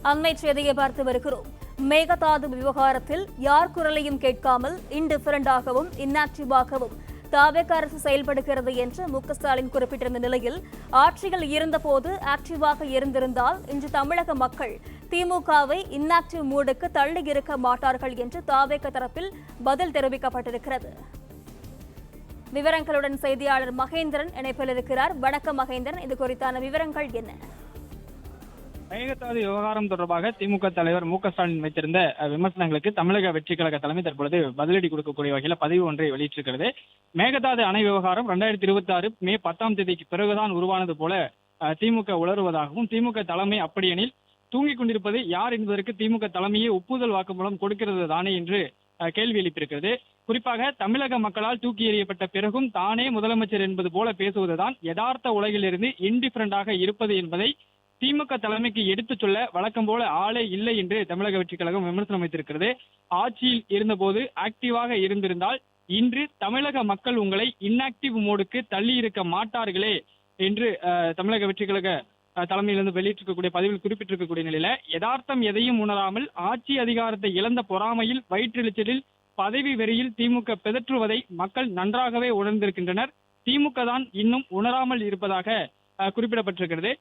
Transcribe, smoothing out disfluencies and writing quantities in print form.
அண்மை செய்தியை பார்த்து வருகிறோம். மேகதாது விவகாரத்தில் யார் குரலையும் கேட்காமல் இன்டிஃபரண்டாகவும் இன்ஆக்டிவாகவும் தாவேக அரசு செயல்படுகிறது என்று மு.க.ஸ்டாலின் குறிப்பிட்டிருந்த நிலையில், ஆட்சியில் இருந்தபோது ஆக்டிவாக இருந்திருந்தால் இன்று தமிழக மக்கள் திமுகவை இன்ஆக்டிவ் மூடுக்கு தள்ளி இருக்க மாட்டார்கள் என்று தாவேக தரப்பில் பதில் தெரிவிக்கப்பட்டிருக்கிறது. விவரங்களுடன் செய்தியாளர் மகேந்திரன் இணைப்பில் இருக்கிறார். வணக்கம் மகேந்திரன், இது குறித்தான விவரங்கள் என்ன? மேகதாது விவகாரம் தொடர்பாக திமுக தலைவர் மு.க.ஸ்டாலின் வைத்திருந்த விமர்சனங்களுக்கு தமிழக வெற்றி கழக தலைமை தற்பொழுது பதிலடி கொடுக்கக்கூடிய வகையில் பதிவு ஒன்றை வெளியிட்டிருக்கிறது. மேகதாது அணை விவகாரம் 2026 மே 10ஆம் தேதிக்கு பிறகுதான் உருவானது போல திமுக உளறுவதாகவும், திமுக தலைமை அப்படியெனில் தூங்கிக் கொண்டிருப்பது யார் என்பதற்கு திமுக தலைமையே ஒப்புதல் வாக்குமூலம் கொடுக்கிறது தானே என்று கேள்வி எழுப்பியிருக்கிறது. குறிப்பாக தமிழக மக்களால் தூக்கி எறியப்பட்ட பிறகும் தானே முதலமைச்சர் என்பது போல பேசுவதுதான் யதார்த்த உலகிலிருந்து இன்டிஃபரண்டாக இருப்பது என்பதை திமுக தலைமைக்கு எடுத்துச் சொல்ல வழக்கம் போல ஆளே இல்லை என்று தமிழக வெற்றி கழகம் விமர்சனம் வைத்திருக்கிறது. ஆட்சியில் இருந்தபோது ஆக்டிவாக இருந்திருந்தால் இன்று தமிழக மக்கள் உங்களை இன்ஆக்டிவ் மோடுக்கு தள்ளி இருக்க மாட்டார்களே என்று தமிழக வெற்றி கழக தலைமையிலிருந்து வெளியிட்டிருக்கக்கூடிய பதிவில் குறிப்பிட்டிருக்கக்கூடிய நிலையில, யதார்த்தம் எதையும் உணராமல் ஆட்சி அதிகாரத்தை இழந்த பொறாமையில் வயிற்றெழுச்சலில் பதவி வெறியில் திமுக பிதற்றுவதை மக்கள் நன்றாகவே உணர்ந்திருக்கின்றனர். திமுக தான் இன்னும் உணராமல் இருப்பதாக குறிப்பிடப்பட்டிருக்கிறது.